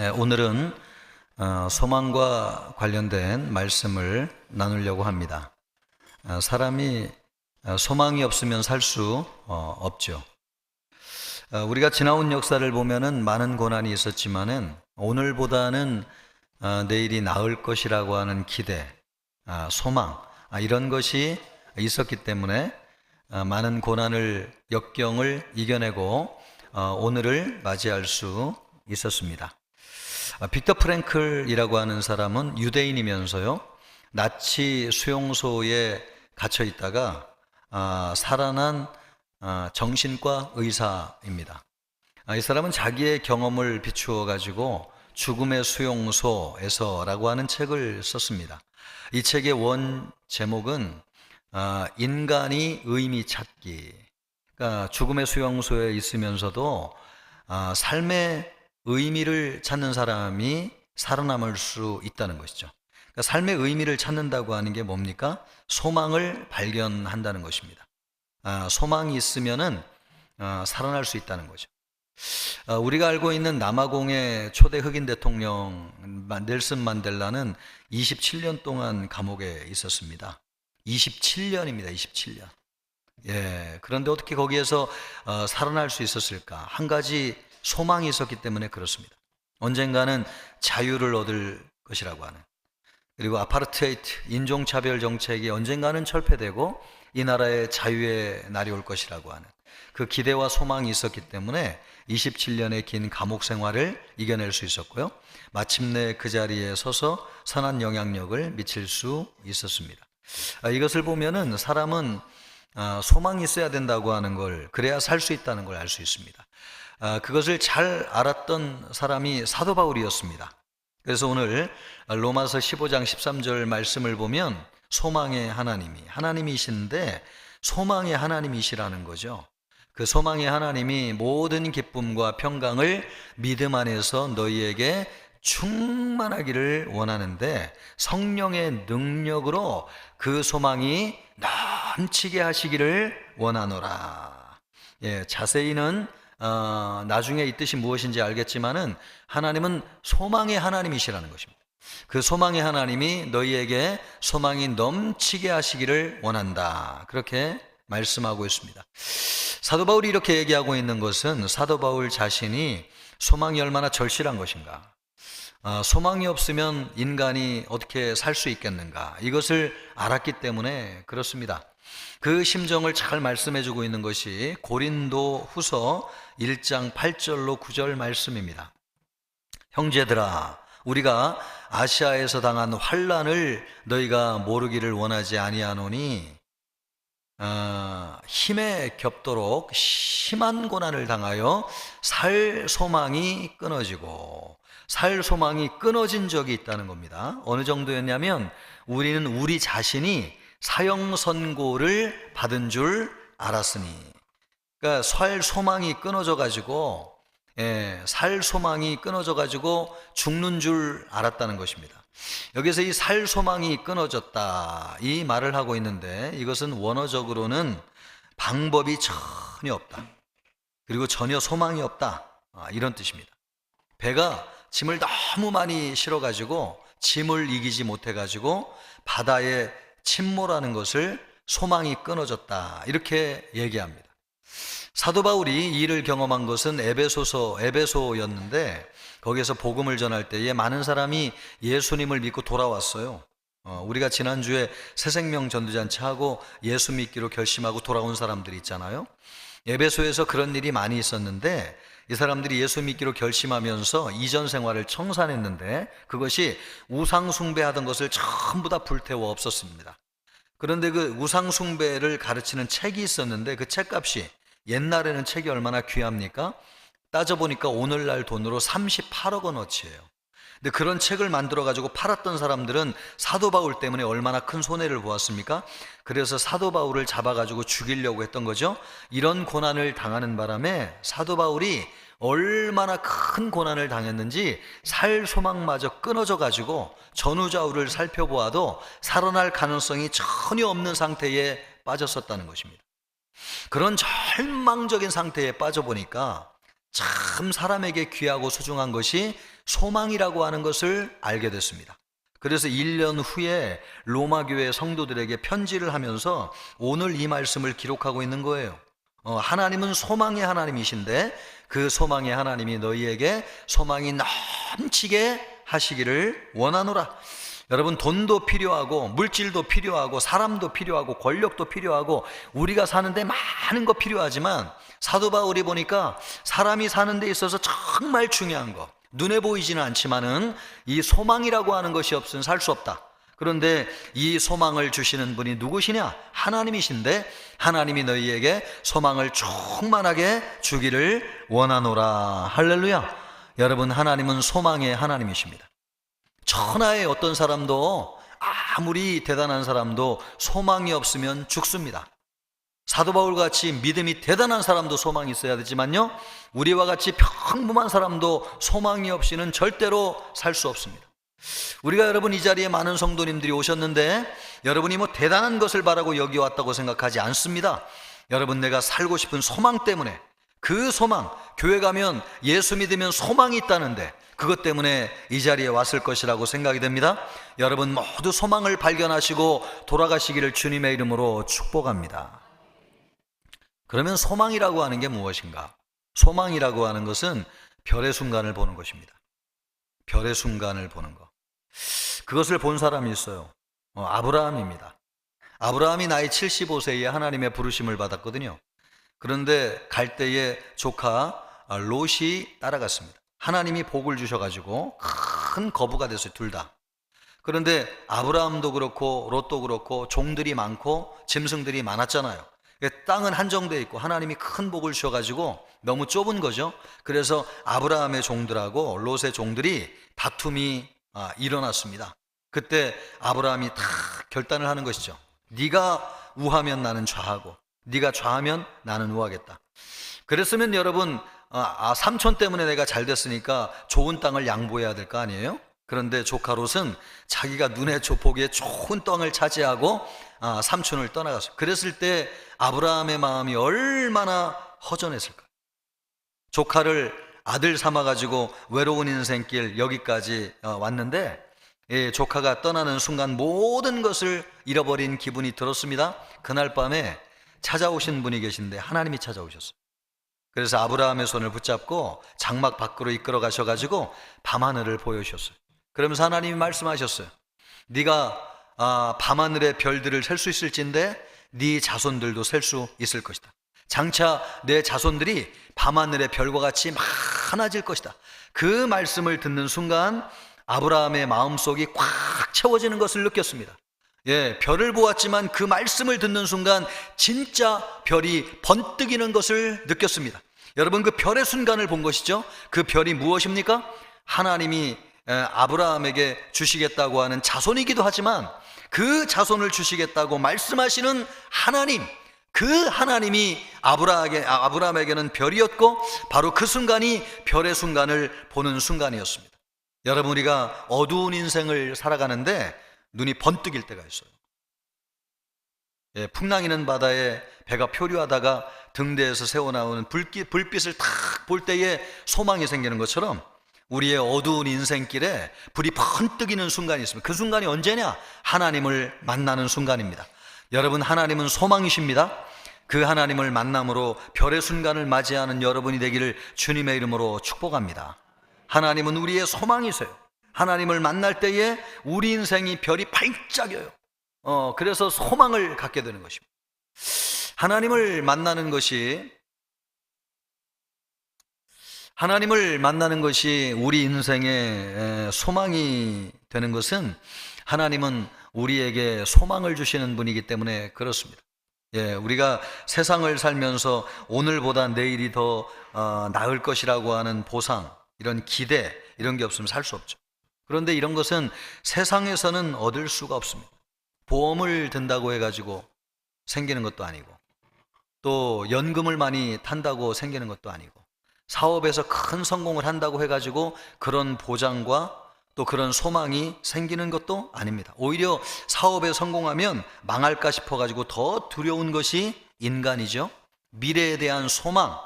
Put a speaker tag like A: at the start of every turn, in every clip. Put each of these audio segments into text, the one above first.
A: 오늘은 소망과 관련된 말씀을 나누려고 합니다. 사람이 소망이 없으면 살 수 없죠. 우리가 지나온 역사를 보면은 많은 고난이 있었지만은 오늘보다는 내일이 나을 것이라고 하는 기대, 소망, 이런 것이 있었기 때문에 많은 고난을, 역경을 이겨내고 오늘을 맞이할 수 있었습니다. 빅터 프랭클이라고 하는 사람은 유대인이면서요, 나치 수용소에 갇혀 있다가 살아난 정신과 의사입니다. 이 사람은 자기의 경험을 비추어 가지고 죽음의 수용소에서라고 하는 책을 썼습니다. 이 책의 원 제목은 인간이 의미 찾기. 그러니까 죽음의 수용소에 있으면서도 삶의 의미를 찾는 사람이 살아남을 수 있다는 것이죠. 그러니까 삶의 의미를 찾는다고 하는 게 뭡니까? 소망을 발견한다는 것입니다. 소망이 있으면은 살아날 수 있다는 거죠. 우리가 알고 있는 남아공의 초대 흑인 대통령 넬슨 만델라는 27년 동안 감옥에 있었습니다. 27년입니다. 27년. 그런데 어떻게 거기에서 살아날 수 있었을까? 한 가지 소망이 있었기 때문에 그렇습니다. 언젠가는 자유를 얻을 것이라고 하는, 그리고 아파르테이트, 인종차별 정책이 언젠가는 철폐되고 이 나라의 자유의 날이 올 것이라고 하는 그 기대와 소망이 있었기 때문에 27년의 긴 감옥 생활을 이겨낼 수 있었고요, 마침내 그 자리에 서서 선한 영향력을 미칠 수 있었습니다. 이것을 보면은 사람은 소망이 있어야 된다고 하는 걸, 그래야 살 수 있다는 걸 알 수 있습니다. 그것을 잘 알았던 사람이 사도 바울이었습니다. 그래서 오늘 로마서 15장 13절 말씀을 보면 소망의 하나님이신데 소망의 하나님이시라는 거죠. 그 소망의 하나님이 모든 기쁨과 평강을 믿음 안에서 너희에게 충만하기를 원하는데 성령의 능력으로 그 소망이 넘치게 하시기를 원하노라. 자세히는 나중에 이 뜻이 무엇인지 알겠지만은 하나님은 소망의 하나님이시라는 것입니다. 그 소망의 하나님이 너희에게 소망이 넘치게 하시기를 원한다, 그렇게 말씀하고 있습니다. 사도 바울이 이렇게 얘기하고 있는 것은 사도 바울 자신이 소망이 얼마나 절실한 것인가, 소망이 없으면 인간이 어떻게 살 수 있겠는가, 이것을 알았기 때문에 그렇습니다. 그 심정을 잘 말씀해주고 있는 것이 고린도 후서 1장 8절로 9절 말씀입니다. 형제들아, 우리가 아시아에서 당한 환난을 너희가 모르기를 원하지 아니하노니 힘에 겹도록 심한 고난을 당하여 살 소망이 끊어진 적이 있다는 겁니다. 어느 정도였냐면 우리는 우리 자신이 사형 선고를 받은 줄 알았으니, 그러니까 살 소망이 끊어져 가지고 죽는 줄 알았다는 것입니다. 여기서 이 살 소망이 끊어졌다, 이 말을 하고 있는데 이것은 원어적으로는 방법이 전혀 없다, 그리고 전혀 소망이 없다, 이런 뜻입니다. 배가 짐을 너무 많이 실어 가지고 짐을 이기지 못해 가지고 바다에 침몰하는 것을 소망이 끊어졌다, 이렇게 얘기합니다. 사도 바울이 이 일을 경험한 것은 에베소였는데 거기에서 복음을 전할 때에 많은 사람이 예수님을 믿고 돌아왔어요. 우리가 지난주에 새생명 전도잔치하고 예수 믿기로 결심하고 돌아온 사람들이 있잖아요. 에베소에서 그런 일이 많이 있었는데 이 사람들이 예수 믿기로 결심하면서 이전 생활을 청산했는데 그것이 우상 숭배하던 것을 전부 다 불태워 없었습니다. 그런데 그 우상 숭배를 가르치는 책이 있었는데 그 책값이, 옛날에는 책이 얼마나 귀합니까? 따져보니까 오늘날 돈으로 38억 원어치예요. 근데 그런 책을 만들어 가지고 팔았던 사람들은 사도 바울 때문에 얼마나 큰 손해를 보았습니까? 그래서 사도 바울을 잡아가지고 죽이려고 했던 거죠. 이런 고난을 당하는 바람에 사도 바울이 얼마나 큰 고난을 당했는지 살 소망마저 끊어져 가지고 전후좌우를 살펴보아도 살아날 가능성이 전혀 없는 상태에 빠졌었다는 것입니다. 그런 절망적인 상태에 빠져보니까 참 사람에게 귀하고 소중한 것이 소망이라고 하는 것을 알게 됐습니다. 그래서 1년 후에 로마 교회 성도들에게 편지를 하면서 오늘 이 말씀을 기록하고 있는 거예요. 하나님은 소망의 하나님이신데 그 소망의 하나님이 너희에게 소망이 넘치게 하시기를 원하노라. 여러분, 돈도 필요하고 물질도 필요하고 사람도 필요하고 권력도 필요하고 우리가 사는데 많은 거 필요하지만 사도 바울이 보니까 사람이 사는 데 있어서 정말 중요한 거, 눈에 보이지는 않지만은 이 소망이라고 하는 것이 없으면 살 수 없다. 그런데 이 소망을 주시는 분이 누구시냐? 하나님이신데 하나님이 너희에게 소망을 충만하게 주기를 원하노라. 할렐루야. 여러분, 하나님은 소망의 하나님이십니다. 천하의 어떤 사람도, 아무리 대단한 사람도 소망이 없으면 죽습니다. 사도 바울같이 믿음이 대단한 사람도 소망이 있어야 되지만요, 우리와 같이 평범한 사람도 소망이 없이는 절대로 살 수 없습니다. 우리가 여러분 이 자리에 많은 성도님들이 오셨는데 여러분이 뭐 대단한 것을 바라고 여기 왔다고 생각하지 않습니다. 여러분, 내가 살고 싶은 소망 때문에, 그 소망, 교회 가면 예수 믿으면 소망이 있다는데 그것 때문에 이 자리에 왔을 것이라고 생각이 됩니다. 여러분 모두 소망을 발견하시고 돌아가시기를 주님의 이름으로 축복합니다. 그러면 소망이라고 하는 게 무엇인가? 소망이라고 하는 것은 별의 순간을 보는 것입니다. 별의 순간을 보는 것. 그것을 본 사람이 있어요. 아브라함입니다. 아브라함이 나이 75세에 하나님의 부르심을 받았거든요. 그런데 갈 때에 조카 롯이 따라갔습니다. 하나님이 복을 주셔가지고 큰 거부가 됐어요, 둘 다. 그런데 아브라함도 그렇고 롯도 그렇고 종들이 많고 짐승들이 많았잖아요. 땅은 한정되어 있고 하나님이 큰 복을 주셔가지고 너무 좁은 거죠. 그래서 아브라함의 종들하고 롯의 종들이 다툼이 일어났습니다. 그때 아브라함이 다 결단을 하는 것이죠. 네가 우하면 나는 좌하고 네가 좌하면 나는 우하겠다. 그랬으면 여러분, 삼촌 때문에 내가 잘 됐으니까 좋은 땅을 양보해야 될 거 아니에요? 그런데 조카 롯은 자기가 눈에 보기에 좋은 땅을 차지하고 삼촌을 떠나갔어요. 그랬을 때 아브라함의 마음이 얼마나 허전했을까. 조카를 아들 삼아가지고 외로운 인생길 여기까지 왔는데 조카가 떠나는 순간 모든 것을 잃어버린 기분이 들었습니다. 그날 밤에 찾아오신 분이 계신데 하나님이 찾아오셨어요. 그래서 아브라함의 손을 붙잡고 장막 밖으로 이끌어 가셔가지고 밤하늘을 보여주셨어요. 그러면서 하나님이 말씀하셨어요. 네가 밤하늘의 별들을 셀 수 있을진데 네 자손들도 셀 수 있을 것이다. 장차 내 자손들이 밤하늘의 별과 같이 많아질 것이다. 그 말씀을 듣는 순간 아브라함의 마음속이 꽉 채워지는 것을 느꼈습니다. 별을 보았지만 그 말씀을 듣는 순간 진짜 별이 번뜩이는 것을 느꼈습니다. 여러분, 그 별의 순간을 본 것이죠. 그 별이 무엇입니까? 하나님이 아브라함에게 주시겠다고 하는 자손이기도 하지만 그 자손을 주시겠다고 말씀하시는 하나님, 그 하나님이 아브라함에게는 별이었고 바로 그 순간이 별의 순간을 보는 순간이었습니다. 여러분, 우리가 어두운 인생을 살아가는데 눈이 번뜩일 때가 있어요. 풍랑이는 바다에 배가 표류하다가 등대에서 새어나오는 불빛을 탁 볼 때에 소망이 생기는 것처럼 우리의 어두운 인생길에 불이 번뜩이는 순간이 있습니다. 그 순간이 언제냐? 하나님을 만나는 순간입니다. 여러분, 하나님은 소망이십니다. 그 하나님을 만남으로 별의 순간을 맞이하는 여러분이 되기를 주님의 이름으로 축복합니다. 하나님은 우리의 소망이세요. 하나님을 만날 때에 우리 인생이 별이 반짝여요. 그래서 소망을 갖게 되는 것입니다. 하나님을 만나는 것이 우리 인생의 소망이 되는 것은 하나님은 우리에게 소망을 주시는 분이기 때문에 그렇습니다. 우리가 세상을 살면서 오늘보다 내일이 더 나을 것이라고 하는 보상, 이런 기대, 이런 게 없으면 살 수 없죠. 그런데 이런 것은 세상에서는 얻을 수가 없습니다. 보험을 든다고 해가지고 생기는 것도 아니고, 또 연금을 많이 탄다고 생기는 것도 아니고, 사업에서 큰 성공을 한다고 해가지고 그런 보장과 또 그런 소망이 생기는 것도 아닙니다. 오히려 사업에 성공하면 망할까 싶어가지고 더 두려운 것이 인간이죠. 미래에 대한 소망,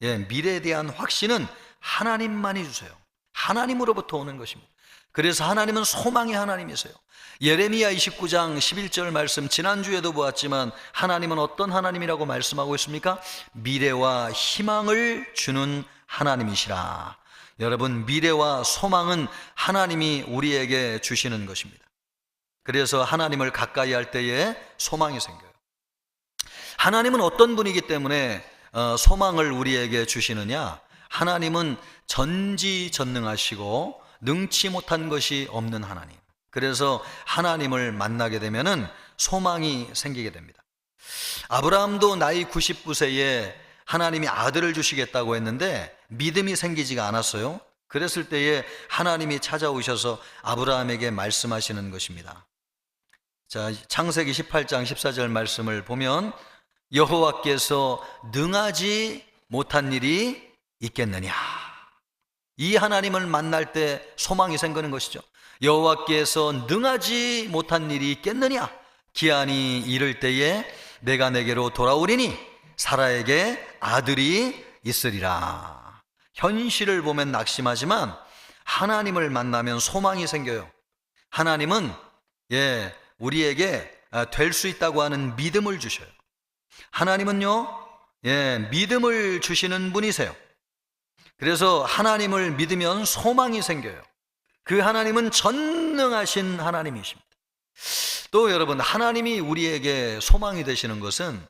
A: 미래에 대한 확신은 하나님만이 주세요. 하나님으로부터 오는 것입니다. 그래서 하나님은 소망의 하나님이세요. 예레미야 29장 11절 말씀, 지난주에도 보았지만 하나님은 어떤 하나님이라고 말씀하고 있습니까? 미래와 희망을 주는 하나님이시라. 여러분, 미래와 소망은 하나님이 우리에게 주시는 것입니다. 그래서 하나님을 가까이 할 때에 소망이 생겨요. 하나님은 어떤 분이기 때문에 소망을 우리에게 주시느냐? 하나님은 전지전능하시고 능치 못한 것이 없는 하나님. 그래서 하나님을 만나게 되면은 소망이 생기게 됩니다. 아브라함도 나이 99세에 하나님이 아들을 주시겠다고 했는데 믿음이 생기지가 않았어요. 그랬을 때에 하나님이 찾아오셔서 아브라함에게 말씀하시는 것입니다. 자, 창세기 18장 14절 말씀을 보면 여호와께서 능하지 못한 일이 있겠느냐. 이 하나님을 만날 때 소망이 생기는 것이죠. 여호와께서 능하지 못한 일이 있겠느냐. 기한이 이를 때에 내가 내게로 돌아오리니 사라에게 아들이 있으리라. 현실을 보면 낙심하지만 하나님을 만나면 소망이 생겨요. 하나님은 우리에게 될 수 있다고 하는 믿음을 주셔요. 하나님은요, 믿음을 주시는 분이세요. 그래서 하나님을 믿으면 소망이 생겨요. 그 하나님은 전능하신 하나님이십니다. 또 여러분, 하나님이 우리에게 소망이 되시는 것은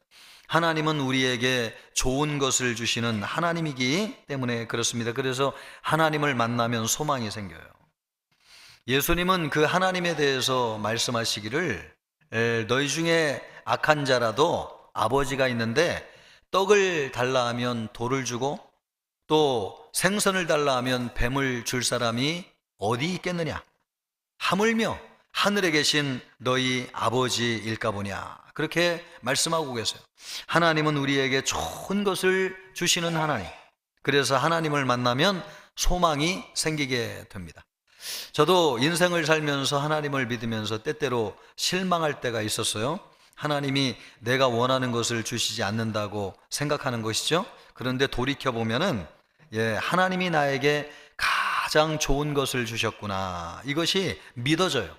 A: 하나님은 우리에게 좋은 것을 주시는 하나님이기 때문에 그렇습니다. 그래서 하나님을 만나면 소망이 생겨요. 예수님은 그 하나님에 대해서 말씀하시기를 너희 중에 악한 자라도 아버지가 있는데 떡을 달라 하면 돌을 주고 또 생선을 달라 하면 뱀을 줄 사람이 어디 있겠느냐? 하물며 하늘에 계신 너희 아버지일까 보냐. 그렇게 말씀하고 계세요. 하나님은 우리에게 좋은 것을 주시는 하나님. 그래서 하나님을 만나면 소망이 생기게 됩니다. 저도 인생을 살면서 하나님을 믿으면서 때때로 실망할 때가 있었어요. 하나님이 내가 원하는 것을 주시지 않는다고 생각하는 것이죠. 그런데 돌이켜보면은 하나님이 나에게 가장 좋은 것을 주셨구나. 이것이 믿어져요.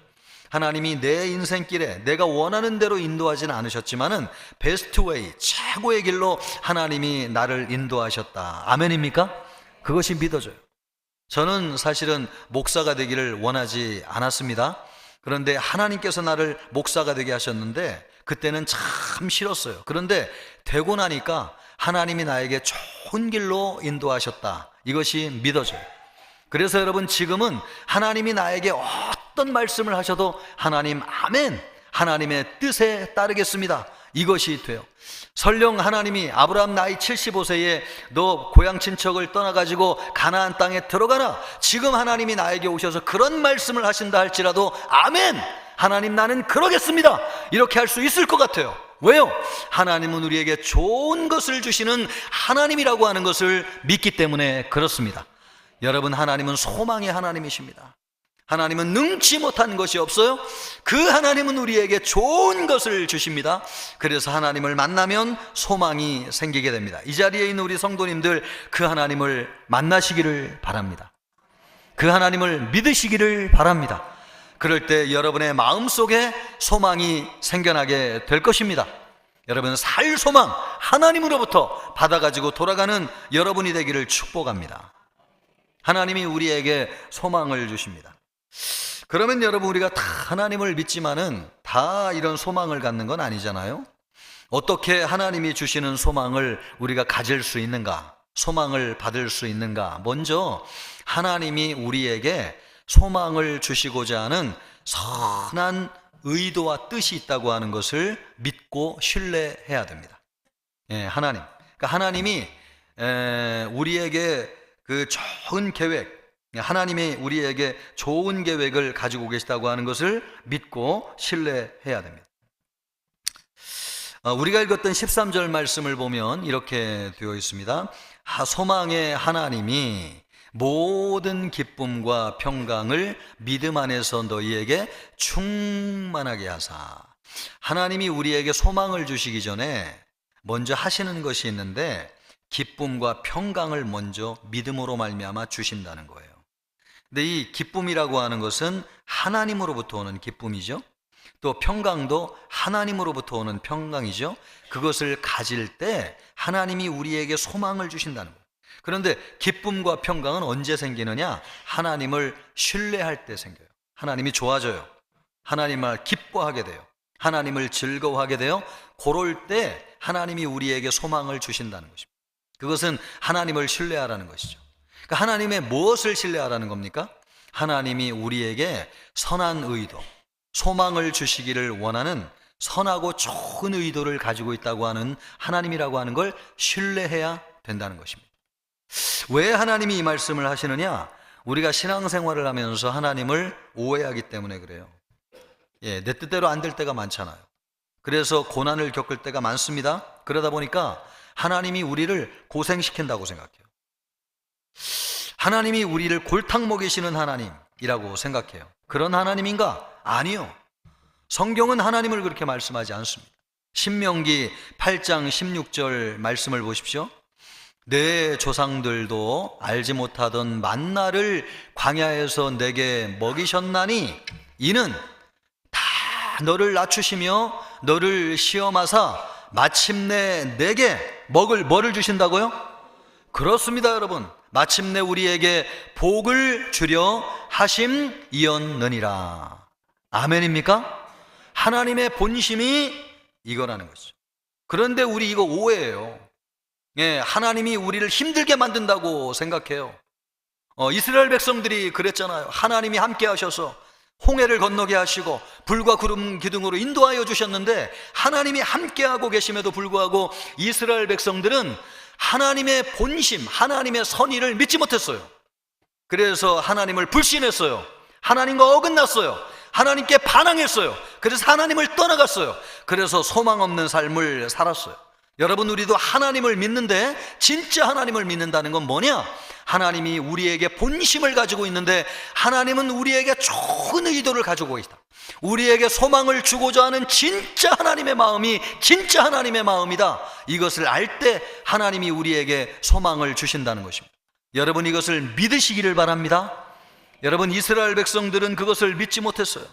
A: 하나님이 내 인생길에 내가 원하는 대로 인도하지는 않으셨지만은 베스트 웨이, 최고의 길로 하나님이 나를 인도하셨다. 아멘입니까? 그것이 믿어져요. 저는 사실은 목사가 되기를 원하지 않았습니다. 그런데 하나님께서 나를 목사가 되게 하셨는데 그때는 참 싫었어요. 그런데 되고 나니까 하나님이 나에게 좋은 길로 인도하셨다. 이것이 믿어져요. 그래서 여러분, 지금은 하나님이 나에게 어떤 말씀을 하셔도 하나님 아멘, 하나님의 뜻에 따르겠습니다. 이것이 돼요. 설령 하나님이 아브라함 나이 75세에 너 고향 친척을 떠나가지고 가나안 땅에 들어가라, 지금 하나님이 나에게 오셔서 그런 말씀을 하신다 할지라도 아멘, 하나님 나는 그러겠습니다, 이렇게 할 수 있을 것 같아요. 왜요? 하나님은 우리에게 좋은 것을 주시는 하나님이라고 하는 것을 믿기 때문에 그렇습니다. 여러분, 하나님은 소망의 하나님이십니다. 하나님은 능치 못한 것이 없어요. 그 하나님은 우리에게 좋은 것을 주십니다. 그래서 하나님을 만나면 소망이 생기게 됩니다. 이 자리에 있는 우리 성도님들, 그 하나님을 만나시기를 바랍니다. 그 하나님을 믿으시기를 바랍니다. 그럴 때 여러분의 마음속에 소망이 생겨나게 될 것입니다. 여러분, 살 소망 하나님으로부터 받아가지고 돌아가는 여러분이 되기를 축복합니다. 하나님이 우리에게 소망을 주십니다. 그러면 여러분, 우리가 다 하나님을 믿지만은 다 이런 소망을 갖는 건 아니잖아요. 어떻게 하나님이 주시는 소망을 우리가 가질 수 있는가, 소망을 받을 수 있는가? 먼저 하나님이 우리에게 소망을 주시고자 하는 선한 의도와 뜻이 있다고 하는 것을 믿고 신뢰해야 됩니다. 하나님, 그러니까 하나님이 우리에게 그 좋은 계획, 하나님이 우리에게 좋은 계획을 가지고 계시다고 하는 것을 믿고 신뢰해야 됩니다. 우리가 읽었던 13절 말씀을 보면 이렇게 되어 있습니다. 소망의 하나님이 모든 기쁨과 평강을 믿음 안에서 너희에게 충만하게 하사. 하나님이 우리에게 소망을 주시기 전에 먼저 하시는 것이 있는데 기쁨과 평강을 먼저 믿음으로 말미암아 주신다는 거예요. 근데 이 기쁨이라고 하는 것은 하나님으로부터 오는 기쁨이죠. 또 평강도 하나님으로부터 오는 평강이죠. 그것을 가질 때 하나님이 우리에게 소망을 주신다는 거예요. 그런데 기쁨과 평강은 언제 생기느냐? 하나님을 신뢰할 때 생겨요. 하나님이 좋아져요. 하나님을 기뻐하게 돼요. 하나님을 즐거워하게 돼요. 그럴 때 하나님이 우리에게 소망을 주신다는 것입니다. 그것은 하나님을 신뢰하라는 것이죠. 그러니까 하나님의 무엇을 신뢰하라는 겁니까? 하나님이 우리에게 선한 의도, 소망을 주시기를 원하는 선하고 좋은 의도를 가지고 있다고 하는 하나님이라고 하는 걸 신뢰해야 된다는 것입니다. 왜 하나님이 이 말씀을 하시느냐? 우리가 신앙생활을 하면서 하나님을 오해하기 때문에 그래요. 내 뜻대로 안 될 때가 많잖아요. 그래서 고난을 겪을 때가 많습니다. 그러다 보니까 하나님이 우리를 고생시킨다고 생각해요. 하나님이 우리를 골탕 먹이시는 하나님이라고 생각해요. 그런 하나님인가? 아니요. 성경은 하나님을 그렇게 말씀하지 않습니다. 신명기 8장 16절 말씀을 보십시오. 내 조상들도 알지 못하던 만나를 광야에서 내게 먹이셨나니 이는 다 너를 낮추시며 너를 시험하사 마침내 내게 뭐를 주신다고요? 그렇습니다, 여러분. 마침내 우리에게 복을 주려 하심이었느니라. 아멘입니까? 하나님의 본심이 이거라는 것이죠. 그런데 우리 이거 오해예요. 하나님이 우리를 힘들게 만든다고 생각해요. 이스라엘 백성들이 그랬잖아요. 하나님이 함께 하셔서 홍해를 건너게 하시고 불과 구름 기둥으로 인도하여 주셨는데 하나님이 함께하고 계심에도 불구하고 이스라엘 백성들은 하나님의 본심, 하나님의 선의를 믿지 못했어요. 그래서 하나님을 불신했어요. 하나님과 어긋났어요. 하나님께 반항했어요. 그래서 하나님을 떠나갔어요. 그래서 소망 없는 삶을 살았어요. 여러분, 우리도 하나님을 믿는데 진짜 하나님을 믿는다는 건 뭐냐? 하나님이 우리에게 본심을 가지고 있는데 하나님은 우리에게 좋은 의도를 가지고 있다. 우리에게 소망을 주고자 하는 진짜 하나님의 마음이 진짜 하나님의 마음이다. 이것을 알 때 하나님이 우리에게 소망을 주신다는 것입니다. 여러분, 이것을 믿으시기를 바랍니다. 여러분, 이스라엘 백성들은 그것을 믿지 못했어요.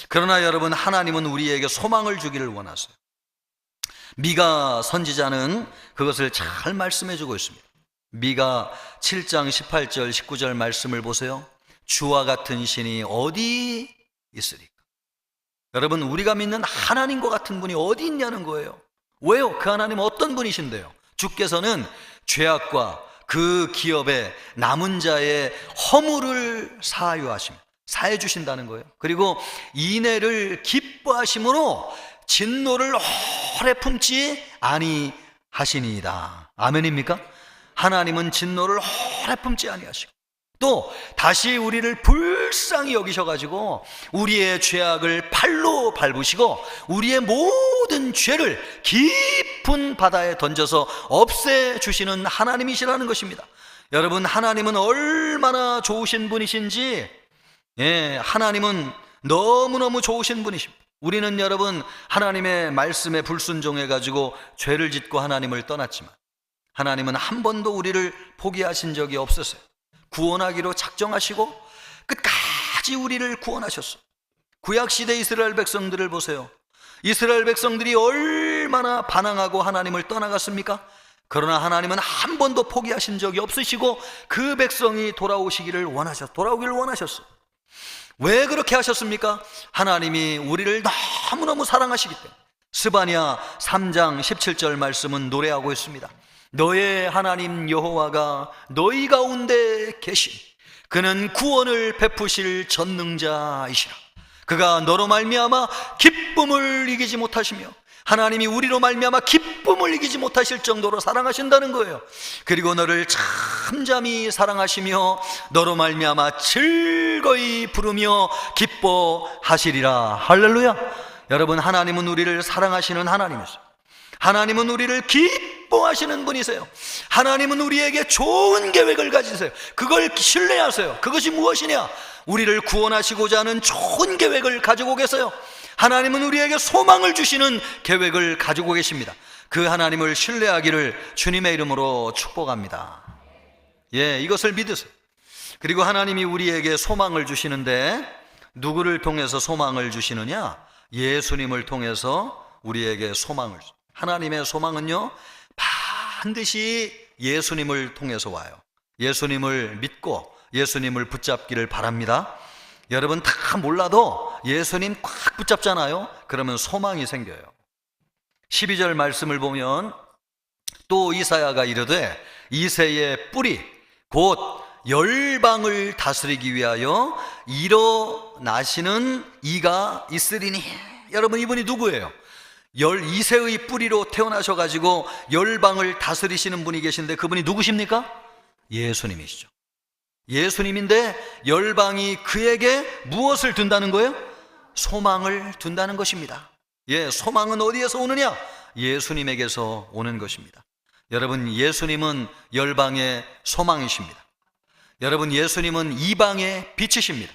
A: 그러나 여러분, 하나님은 우리에게 소망을 주기를 원하세요. 미가 선지자는 그것을 잘 말씀해 주고 있습니다. 미가 7장 18절 19절 말씀을 보세요. 주와 같은 신이 어디 있으리까? 여러분, 우리가 믿는 하나님과 같은 분이 어디 있냐는 거예요. 왜요? 그 하나님은 어떤 분이신데요? 주께서는 죄악과 그 기업의 남은 자의 허물을 사해 주신다는 거예요. 그리고 인애를 기뻐하심으로 진노를 오래 품지 아니하시니이다. 아멘입니까? 하나님은 진노를 오래 품지 아니하시고 또 다시 우리를 불쌍히 여기셔가지고 우리의 죄악을 팔로 밟으시고 우리의 모든 죄를 깊은 바다에 던져서 없애주시는 하나님이시라는 것입니다. 여러분, 하나님은 얼마나 좋으신 분이신지, 하나님은 너무너무 좋으신 분이십니다. 우리는 여러분, 하나님의 말씀에 불순종해가지고 죄를 짓고 하나님을 떠났지만 하나님은 한 번도 우리를 포기하신 적이 없었어요. 구원하기로 작정하시고 끝까지 우리를 구원하셨어요. 구약시대 이스라엘 백성들을 보세요. 이스라엘 백성들이 얼마나 반항하고 하나님을 떠나갔습니까? 그러나 하나님은 한 번도 포기하신 적이 없으시고 그 백성이 돌아오기를 원하셨어요. 왜 그렇게 하셨습니까? 하나님이 우리를 너무너무 사랑하시기 때문에. 스바냐 3장 17절 말씀은 노래하고 있습니다. 너의 하나님 여호와가 너희 가운데 계신 그는 구원을 베푸실 전능자이시라. 그가 너로 말미암아 기쁨을 이기지 못하시며 하나님이 우리로 말미암아 기쁨을 이기지 못하실 정도로 사랑하신다는 거예요. 그리고 너를 참잠히 사랑하시며 너로 말미암아 즐거이 부르며 기뻐하시리라. 할렐루야. 여러분, 하나님은 우리를 사랑하시는 하나님이세요. 하나님은 우리를 기뻐하시는 분이세요. 하나님은 우리에게 좋은 계획을 가지세요. 그걸 신뢰하세요. 그것이 무엇이냐? 우리를 구원하시고자 하는 좋은 계획을 가지고 계세요. 하나님은 우리에게 소망을 주시는 계획을 가지고 계십니다. 그 하나님을 신뢰하기를 주님의 이름으로 축복합니다. 이것을 믿으세요. 그리고 하나님이 우리에게 소망을 주시는데 누구를 통해서 소망을 주시느냐? 예수님을 통해서 우리에게 소망을. 하나님의 소망은요, 반드시 예수님을 통해서 와요. 예수님을 믿고 예수님을 붙잡기를 바랍니다. 여러분 다 몰라도 예수님 꽉 붙잡잖아요. 그러면 소망이 생겨요. 12절 말씀을 보면 또 이사야가 이르되 이새의 뿌리 곧 열방을 다스리기 위하여 일어나시는 이가 있으리니. 여러분 이분이 누구예요? 이새의 뿌리로 태어나셔가지고 열방을 다스리시는 분이 계신데 그분이 누구십니까? 예수님이시죠. 예수님인데 열방이 그에게 무엇을 둔다는 거예요? 소망을 둔다는 것입니다. 예, 소망은 어디에서 오느냐? 예수님에게서 오는 것입니다. 여러분 예수님은 열방의 소망이십니다. 여러분 예수님은 이방의 빛이십니다.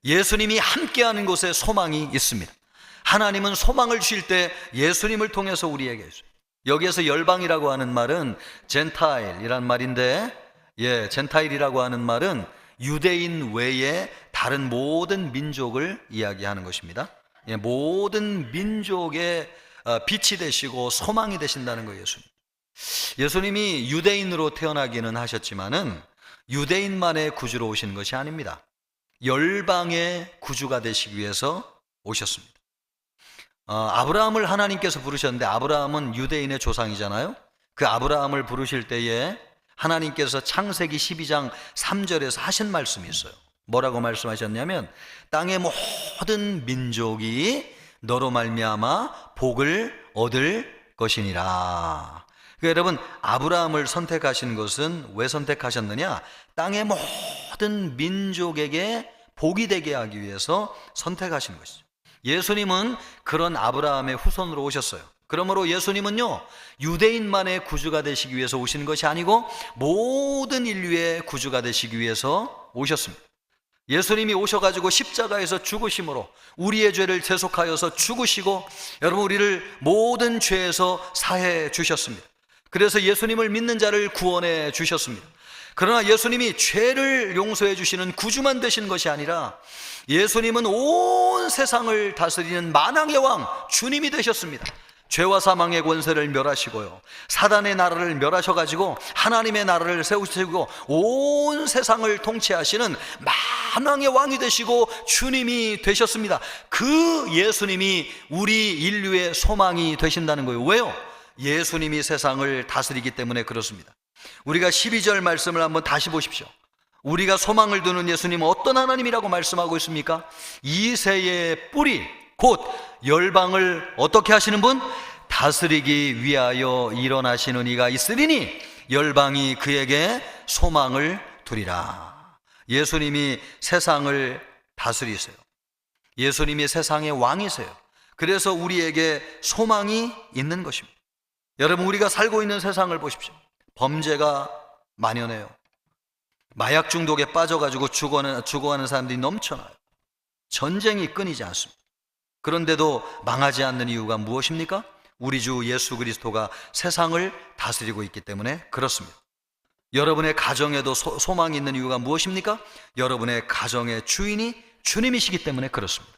A: 예수님이 함께하는 곳에 소망이 있습니다. 하나님은 소망을 주실 때 예수님을 통해서 우리에게 있어요. 여기에서 열방이라고 하는 말은 젠타일이란 말인데, 예, 젠타일이라고 하는 말은 유대인 외에 다른 모든 민족을 이야기하는 것입니다. 예, 모든 민족의 빛이 되시고 소망이 되신다는 거예요. 예수님이 유대인으로 태어나기는 하셨지만은 유대인만의 구주로 오신 것이 아닙니다. 열방의 구주가 되시기 위해서 오셨습니다. 아브라함을 하나님께서 부르셨는데 아브라함은 유대인의 조상이잖아요. 그 아브라함을 부르실 때에 하나님께서 창세기 12장 3절에서 하신 말씀이 있어요. 뭐라고 말씀하셨냐면 땅의 모든 민족이 너로 말미암아 복을 얻을 것이니라. 그러니까 여러분 아브라함을 선택하신 것은 왜 선택하셨느냐? 땅의 모든 민족에게 복이 되게 하기 위해서 선택하신 것이죠. 예수님은 그런 아브라함의 후손으로 오셨어요. 그러므로 예수님은요 유대인만의 구주가 되시기 위해서 오신 것이 아니고 모든 인류의 구주가 되시기 위해서 오셨습니다. 예수님이 오셔가지고 십자가에서 죽으심으로 우리의 죄를 대속하여서 죽으시고 여러분 우리를 모든 죄에서 사해 주셨습니다. 그래서 예수님을 믿는 자를 구원해 주셨습니다. 그러나 예수님이 죄를 용서해 주시는 구주만 되신 것이 아니라 예수님은 온 세상을 다스리는 만왕의 왕 주님이 되셨습니다. 죄와 사망의 권세를 멸하시고요 사단의 나라를 멸하셔가지고 하나님의 나라를 세우시고 온 세상을 통치하시는 만왕의 왕이 되시고 주님이 되셨습니다. 그 예수님이 우리 인류의 소망이 되신다는 거예요. 왜요? 예수님이 세상을 다스리기 때문에 그렇습니다. 우리가 12절 말씀을 한번 다시 보십시오. 우리가 소망을 두는 예수님은 어떤 하나님이라고 말씀하고 있습니까? 이새의 뿌리 곧 열방을 어떻게 하시는 분? 다스리기 위하여 일어나시는 이가 있으리니 열방이 그에게 소망을 두리라. 예수님이 세상을 다스리세요. 예수님이 세상의 왕이세요. 그래서 우리에게 소망이 있는 것입니다. 여러분 우리가 살고 있는 세상을 보십시오. 범죄가 만연해요. 마약 중독에 빠져가지고 죽어가는 사람들이 넘쳐나요. 전쟁이 끊이지 않습니다. 그런데도 망하지 않는 이유가 무엇입니까? 우리 주 예수 그리스도가 세상을 다스리고 있기 때문에 그렇습니다. 여러분의 가정에도 소망이 있는 이유가 무엇입니까? 여러분의 가정의 주인이 주님이시기 때문에 그렇습니다.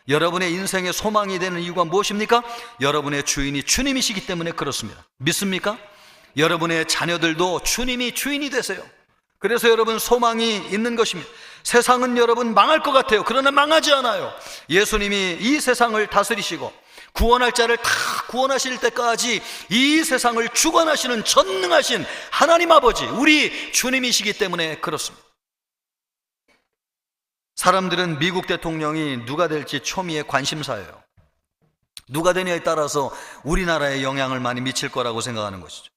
A: 여러분의 인생의 소망이 되는 이유가 무엇입니까? 여러분의 주인이 주님이시기 때문에 그렇습니다. 믿습니까? 여러분의 자녀들도 주님이 주인이 되세요. 그래서 여러분 소망이 있는 것입니다. 세상은 여러분 망할 것 같아요. 그러나 망하지 않아요. 예수님이 이 세상을 다스리시고 구원할 자를 다 구원하실 때까지 이 세상을 주관하시는 전능하신 하나님 아버지 우리 주님이시기 때문에 그렇습니다. 사람들은 미국 대통령이 누가 될지 초미의 관심사예요. 누가 되냐에 따라서 우리나라에 영향을 많이 미칠 거라고 생각하는 것이죠.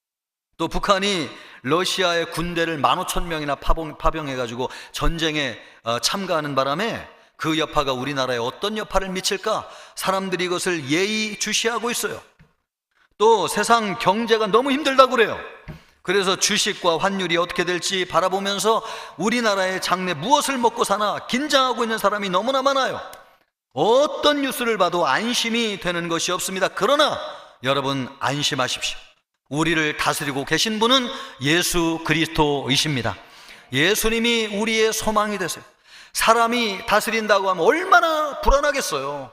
A: 또 북한이 러시아의 군대를 15,000명이나 파병해가지고 전쟁에 참가하는 바람에 그 여파가 우리나라에 어떤 여파를 미칠까 사람들이 이것을 예의주시하고 있어요. 또 세상 경제가 너무 힘들다고 그래요. 그래서 주식과 환율이 어떻게 될지 바라보면서 우리나라의 장래 무엇을 먹고 사나 긴장하고 있는 사람이 너무나 많아요. 어떤 뉴스를 봐도 안심이 되는 것이 없습니다. 그러나 여러분 안심하십시오. 우리를 다스리고 계신 분은 예수 그리스도이십니다. 예수님이 우리의 소망이 되세요. 사람이 다스린다고 하면 얼마나 불안하겠어요.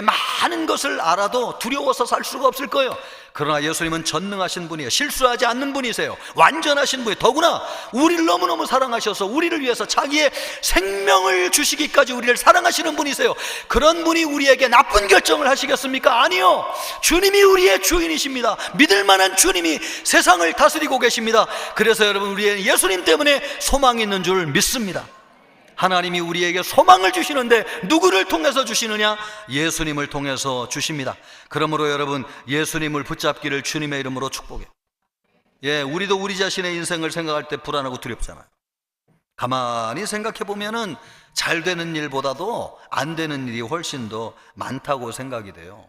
A: 많은 것을 알아도 두려워서 살 수가 없을 거예요. 그러나 예수님은 전능하신 분이에요. 실수하지 않는 분이세요. 완전하신 분이에요. 더구나 우리를 너무너무 사랑하셔서 우리를 위해서 자기의 생명을 주시기까지 우리를 사랑하시는 분이세요. 그런 분이 우리에게 나쁜 결정을 하시겠습니까? 아니요. 주님이 우리의 주인이십니다. 믿을 만한 주님이 세상을 다스리고 계십니다. 그래서 여러분, 우리의 예수님 때문에 소망이 있는 줄 믿습니다. 하나님이 우리에게 소망을 주시는데 누구를 통해서 주시느냐? 예수님을 통해서 주십니다. 그러므로 여러분, 예수님을 붙잡기를 주님의 이름으로 축복해요. 우리도 우리 자신의 인생을 생각할 때 불안하고 두렵잖아요. 가만히 생각해 보면은 잘 되는 일보다도 안 되는 일이 훨씬 더 많다고 생각이 돼요.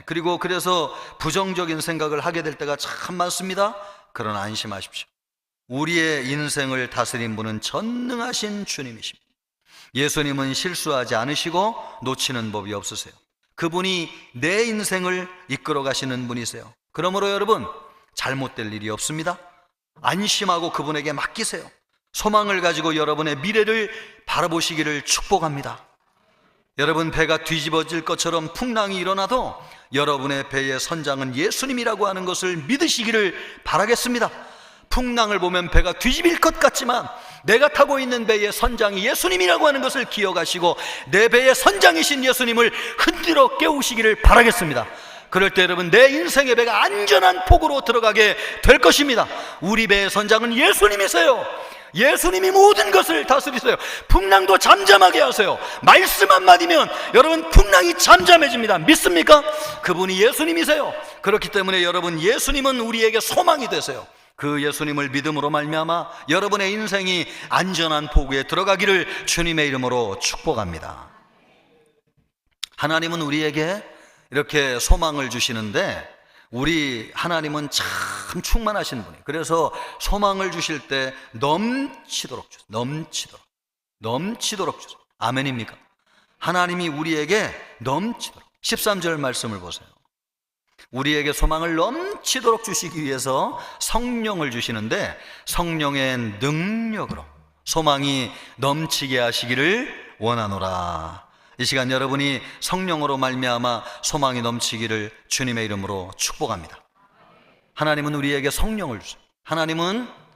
A: 그리고 그래서 부정적인 생각을 하게 될 때가 참 많습니다. 그러나 안심하십시오. 우리의 인생을 다스린 분은 전능하신 주님이십니다. 예수님은 실수하지 않으시고 놓치는 법이 없으세요. 그분이 내 인생을 이끌어 가시는 분이세요. 그러므로 여러분, 잘못될 일이 없습니다. 안심하고 그분에게 맡기세요. 소망을 가지고 여러분의 미래를 바라보시기를 축복합니다. 여러분, 배가 뒤집어질 것처럼 풍랑이 일어나도 여러분의 배의 선장은 예수님이라고 하는 것을 믿으시기를 바라겠습니다. 풍랑을 보면 배가 뒤집힐 것 같지만 내가 타고 있는 배의 선장이 예수님이라고 하는 것을 기억하시고 내 배의 선장이신 예수님을 흔들어 깨우시기를 바라겠습니다. 그럴 때 여러분, 내 인생의 배가 안전한 폭으로 들어가게 될 것입니다. 우리 배의 선장은 예수님이세요. 예수님이 모든 것을 다스리세요. 풍랑도 잠잠하게 하세요. 말씀 한마디면 여러분, 풍랑이 잠잠해집니다. 믿습니까? 그분이 예수님이세요. 그렇기 때문에 여러분, 예수님은 우리에게 소망이 되세요. 그 예수님을 믿음으로 말미암아 여러분의 인생이 안전한 포구에 들어가기를 주님의 이름으로 축복합니다. 하나님은 우리에게 이렇게 소망을 주시는데, 우리 하나님은 참 충만하신 분이에요. 그래서 소망을 주실 때 넘치도록 주세요. 넘치도록 주세요. 아멘입니까? 하나님이 우리에게 넘치도록. 13절 말씀을 보세요. 우리에게 소망을 넘치도록 주시기 위해서 성령을 주시는데, 성령의 능력으로 소망이 넘치게 하시기를 원하노라. 이 시간 여러분이 성령으로 말미암아 소망이 넘치기를 주님의 이름으로 축복합니다. 하나님은 우리에게 성령을 주세요.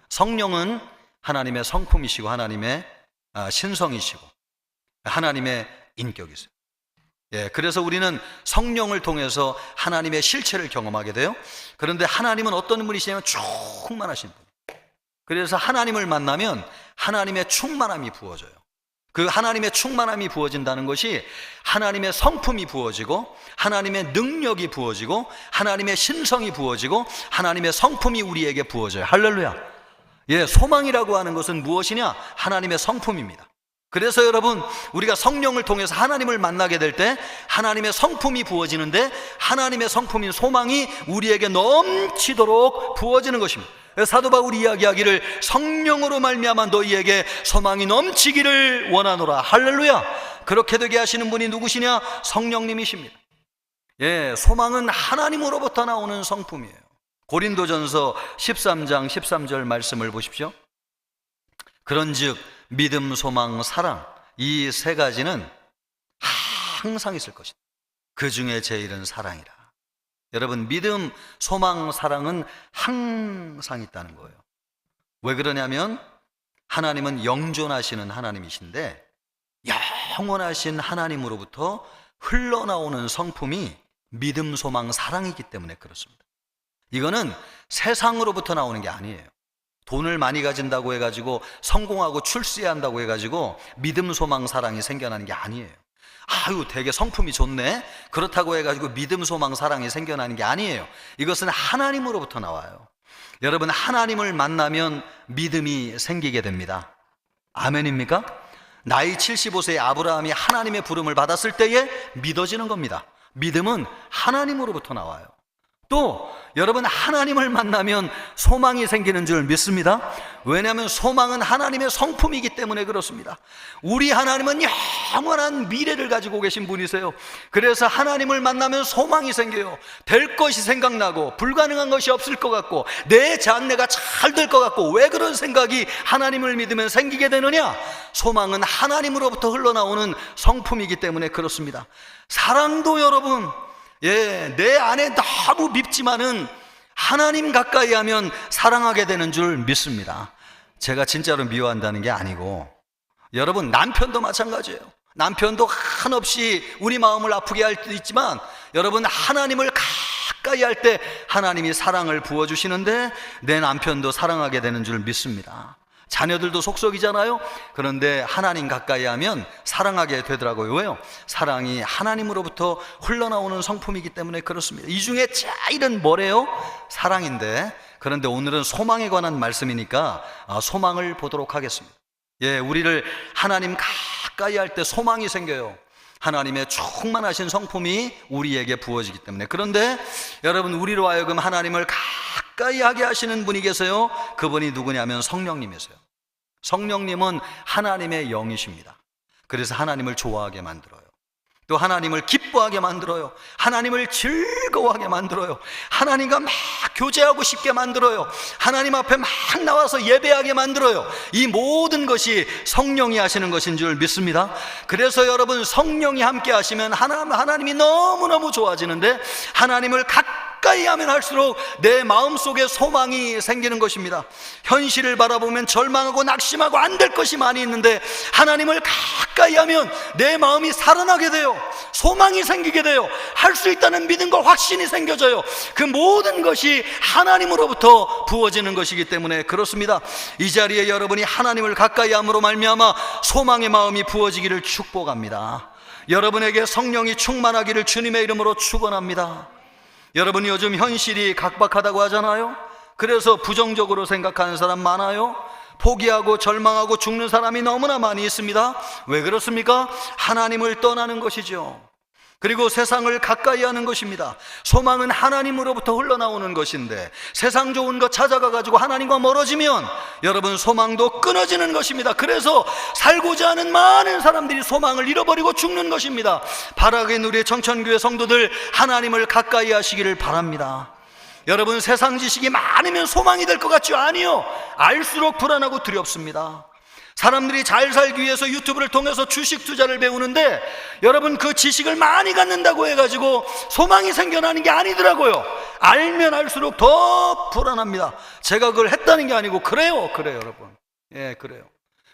A: 성령은 하나님의 성품이시고 하나님의 신성이시고 하나님의 인격이세요. 그래서 우리는 성령을 통해서 하나님의 실체를 경험하게 돼요. 그런데 하나님은 어떤 분이시냐면 충만하신 분. 그래서 하나님을 만나면 하나님의 충만함이 부어져요. 그 하나님의 충만함이 부어진다는 것이 하나님의 성품이 부어지고 하나님의 능력이 부어지고 하나님의 신성이 부어지고 하나님의 성품이 우리에게 부어져요. 할렐루야. 소망이라고 하는 것은 무엇이냐? 하나님의 성품입니다. 그래서 여러분, 우리가 성령을 통해서 하나님을 만나게 될 때 하나님의 성품이 부어지는데, 하나님의 성품인 소망이 우리에게 넘치도록 부어지는 것입니다. 사도 바울이 이야기하기를 성령으로 말미암아 너희에게 소망이 넘치기를 원하노라. 할렐루야. 그렇게 되게 하시는 분이 누구시냐? 성령님이십니다. 소망은 하나님으로부터 나오는 성품이에요. 고린도전서 13장 13절 말씀을 보십시오. 그런즉 믿음, 소망, 사랑, 이 세 가지는 항상 있을 것이다. 그 중에 제일은 사랑이라. 여러분, 믿음, 소망, 사랑은 항상 있다는 거예요. 왜 그러냐면 하나님은 영존하시는 하나님이신데, 영원하신 하나님으로부터 흘러나오는 성품이 믿음, 소망, 사랑이기 때문에 그렇습니다. 이거는 세상으로부터 나오는 게 아니에요. 돈을 많이 가진다고 해가지고 성공하고 출세해야 한다고 해가지고 믿음, 소망, 사랑이 생겨나는 게 아니에요. 되게 성품이 좋네, 그렇다고 해가지고 믿음, 소망, 사랑이 생겨나는 게 아니에요. 이것은 하나님으로부터 나와요. 여러분, 하나님을 만나면 믿음이 생기게 됩니다. 아멘입니까? 나이 75세의 아브라함이 하나님의 부름을 받았을 때에 믿어지는 겁니다. 믿음은 하나님으로부터 나와요. 또 여러분, 하나님을 만나면 소망이 생기는 줄 믿습니다. 왜냐하면 소망은 하나님의 성품이기 때문에 그렇습니다. 우리 하나님은 영원한 미래를 가지고 계신 분이세요. 그래서 하나님을 만나면 소망이 생겨요. 될 것이 생각나고 불가능한 것이 없을 것 같고 내 장래가 잘 될 것 같고. 왜 그런 생각이 하나님을 믿으면 생기게 되느냐? 소망은 하나님으로부터 흘러나오는 성품이기 때문에 그렇습니다. 사랑도 여러분, 내 안에 너무 밉지만은 하나님 가까이 하면 사랑하게 되는 줄 믿습니다. 제가 진짜로 미워한다는 게 아니고, 여러분, 남편도 마찬가지예요. 남편도 한없이 우리 마음을 아프게 할 수도 있지만, 여러분, 하나님을 가까이 할 때 하나님이 사랑을 부어주시는데 내 남편도 사랑하게 되는 줄 믿습니다. 자녀들도 속속이잖아요. 그런데 하나님 가까이 하면 사랑하게 되더라고요. 왜요? 사랑이 하나님으로부터 흘러나오는 성품이기 때문에 그렇습니다. 이 중에 제일은 뭐래요? 사랑인데, 그런데 오늘은 소망에 관한 말씀이니까 소망을 보도록 하겠습니다. 우리를 하나님 가까이 할 때 소망이 생겨요. 하나님의 충만하신 성품이 우리에게 부어지기 때문에. 그런데 여러분, 우리로 하여금 하나님을 가까이 하게 하시는 분이 계세요. 그분이 누구냐면 성령님이세요. 성령님은 하나님의 영이십니다. 그래서 하나님을 좋아하게 만들어요. 또 하나님을 기뻐하게 만들어요. 하나님을 즐거워하게 만들어요. 하나님과 막 교제하고 싶게 만들어요. 하나님 앞에 막 나와서 예배하게 만들어요. 이 모든 것이 성령이 하시는 것인 줄 믿습니다. 그래서 여러분, 성령이 함께 하시면 하나님이 너무너무 좋아지는데, 하나님을 가까이 하면 할수록 내 마음속에 소망이 생기는 것입니다. 현실을 바라보면 절망하고 낙심하고 안 될 것이 많이 있는데, 하나님을 가까이 하면 내 마음이 살아나게 돼요. 소망이 생기게 돼요. 할 수 있다는 믿음과 확신이 생겨져요. 그 모든 것이 하나님으로부터 부어지는 것이기 때문에 그렇습니다. 이 자리에 여러분이 하나님을 가까이 함으로 말미암아 소망의 마음이 부어지기를 축복합니다. 여러분에게 성령이 충만하기를 주님의 이름으로 축원합니다. 여러분, 요즘 현실이 각박하다고 하잖아요. 그래서 부정적으로 생각하는 사람 많아요. 포기하고 절망하고 죽는 사람이 너무나 많이 있습니다. 왜 그렇습니까? 하나님을 떠나는 것이죠. 그리고 세상을 가까이 하는 것입니다. 소망은 하나님으로부터 흘러나오는 것인데, 세상 좋은 것 찾아가가지고 하나님과 멀어지면 여러분, 소망도 끊어지는 것입니다. 그래서 살고자 하는 많은 사람들이 소망을 잃어버리고 죽는 것입니다. 바라긴 우리의 청천교회 성도들, 하나님을 가까이 하시기를 바랍니다. 여러분, 세상 지식이 많으면 소망이 될 것 같죠? 아니요. 알수록 불안하고 두렵습니다. 사람들이 잘 살기 위해서 유튜브를 통해서 주식 투자를 배우는데, 여러분, 그 지식을 많이 갖는다고 해가지고 소망이 생겨나는 게 아니더라고요. 알면 알수록 더 불안합니다. 제가 그걸 했다는 게 아니고 그래요 여러분. 그래요.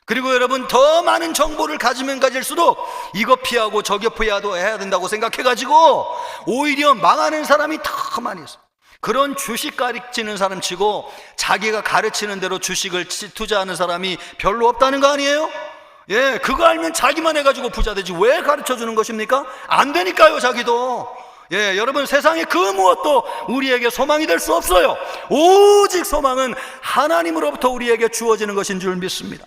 A: 그리고 여러분, 더 많은 정보를 가지면 가질수록 이거 피하고 저거 피하도 해야 된다고 생각해가지고 오히려 망하는 사람이 더 많이 있어요. 그런 주식 가르치는 사람 치고 자기가 가르치는 대로 주식을 투자하는 사람이 별로 없다는 거 아니에요? 그거 알면 자기만 해가지고 부자 되지 왜 가르쳐 주는 것입니까? 안 되니까요, 자기도. 여러분, 세상에 그 무엇도 우리에게 소망이 될 수 없어요. 오직 소망은 하나님으로부터 우리에게 주어지는 것인 줄 믿습니다.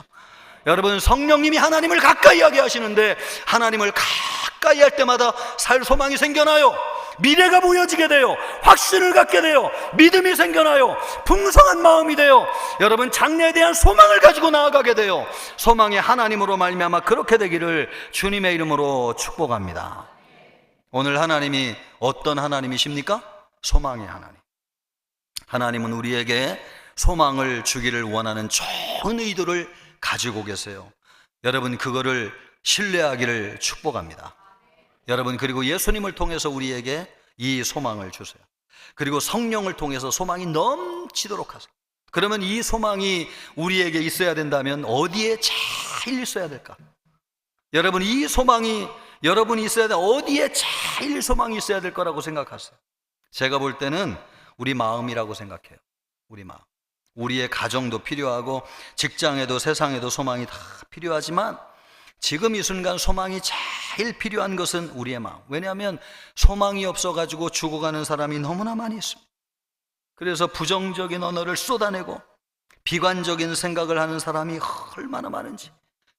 A: 여러분, 성령님이 하나님을 가까이 하게 하시는데, 하나님을 가까이 할 때마다 살 소망이 생겨나요. 미래가 보여지게 돼요. 확신을 갖게 돼요. 믿음이 생겨나요. 풍성한 마음이 돼요. 여러분, 장래에 대한 소망을 가지고 나아가게 돼요. 소망의 하나님으로 말미암아 그렇게 되기를 주님의 이름으로 축복합니다. 오늘 하나님이 어떤 하나님이십니까? 소망의 하나님. 하나님은 우리에게 소망을 주기를 원하는 좋은 의도를 가지고 계세요. 여러분, 그거를 신뢰하기를 축복합니다. 여러분, 그리고 예수님을 통해서 우리에게 이 소망을 주세요. 그리고 성령을 통해서 소망이 넘치도록 하세요. 그러면 이 소망이 우리에게 있어야 된다면 어디에 제일 있어야 될까? 여러분, 이 소망이 여러분이 있어야 돼. 어디에 제일 소망이 있어야 될 거라고 생각하세요? 제가 볼 때는 우리 마음이라고 생각해요. 우리 마음. 우리의 가정도 필요하고 직장에도 세상에도 소망이 다 필요하지만, 지금 이 순간 소망이 제일 필요한 것은 우리의 마음. 왜냐하면 소망이 없어가지고 죽어가는 사람이 너무나 많이 있습니다. 그래서 부정적인 언어를 쏟아내고 비관적인 생각을 하는 사람이 얼마나 많은지.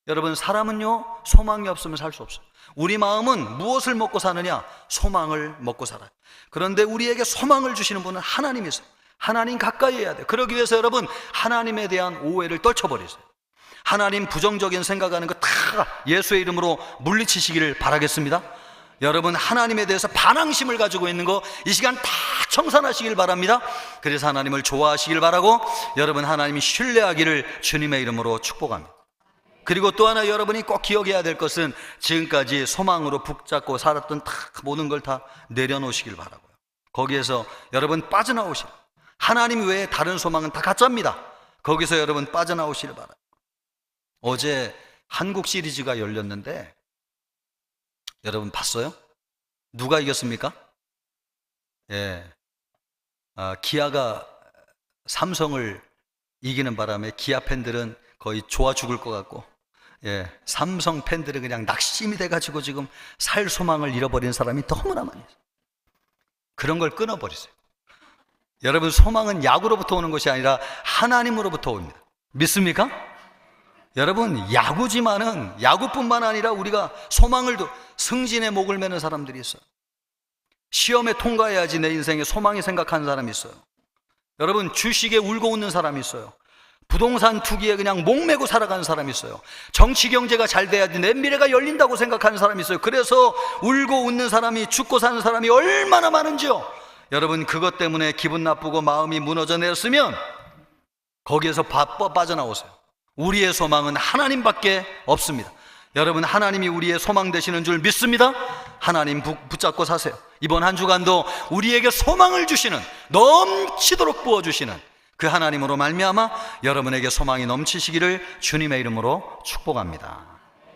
A: 여러분, 사람은요, 소망이 없으면 살 수 없어요. 우리 마음은 무엇을 먹고 사느냐? 소망을 먹고 살아요. 그런데 우리에게 소망을 주시는 분은 하나님이세요. 하나님 가까이 해야 돼요. 그러기 위해서 여러분, 하나님에 대한 오해를 떨쳐버리세요. 하나님 부정적인 생각하는 거 다 예수의 이름으로 물리치시기를 바라겠습니다. 여러분, 하나님에 대해서 반항심을 가지고 있는 거 이 시간 다 청산하시길 바랍니다. 그래서 하나님을 좋아하시길 바라고, 여러분 하나님이 신뢰하기를 주님의 이름으로 축복합니다. 그리고 또 하나 여러분이 꼭 기억해야 될 것은, 지금까지 소망으로 붙잡고 살았던 다 모든 걸 다 내려놓으시길 바라고요. 거기에서 여러분 빠져나오실, 하나님 외에 다른 소망은 다 가짜입니다. 거기서 여러분 빠져나오시길 바라요. 어제 한국 시리즈가 열렸는데 여러분 봤어요? 누가 이겼습니까? 예, 기아가 삼성을 이기는 바람에 기아 팬들은 거의 좋아 죽을 것 같고, 예, 삼성 팬들은 그냥 낙심이 돼가지고 지금 살 소망을 잃어버린 사람이 너무나 많이 있어요. 그런 걸 끊어버리세요. 여러분, 소망은 야구로부터 오는 것이 아니라 하나님으로부터 옵니다. 믿습니까? 여러분, 야구지만은 야구뿐만 아니라 우리가 소망을 승진의 목을 매는 사람들이 있어요. 시험에 통과해야지 내 인생에 소망이 생각하는 사람이 있어요. 여러분, 주식에 울고 웃는 사람이 있어요. 부동산 투기에 그냥 목매고 살아가는 사람이 있어요. 정치 경제가 잘 돼야지 내 미래가 열린다고 생각하는 사람이 있어요. 그래서 울고 웃는 사람이, 죽고 사는 사람이 얼마나 많은지요. 여러분, 그것 때문에 기분 나쁘고 마음이 무너져 내렸으면 거기에서 빠져나오세요. 우리의 소망은 하나님밖에 없습니다. 여러분, 하나님이 우리의 소망 되시는 줄 믿습니다. 하나님 붙잡고 사세요. 이번 한 주간도 우리에게 소망을 주시는, 넘치도록 부어주시는 그 하나님으로 말미암아 여러분에게 소망이 넘치시기를 주님의 이름으로 축복합니다.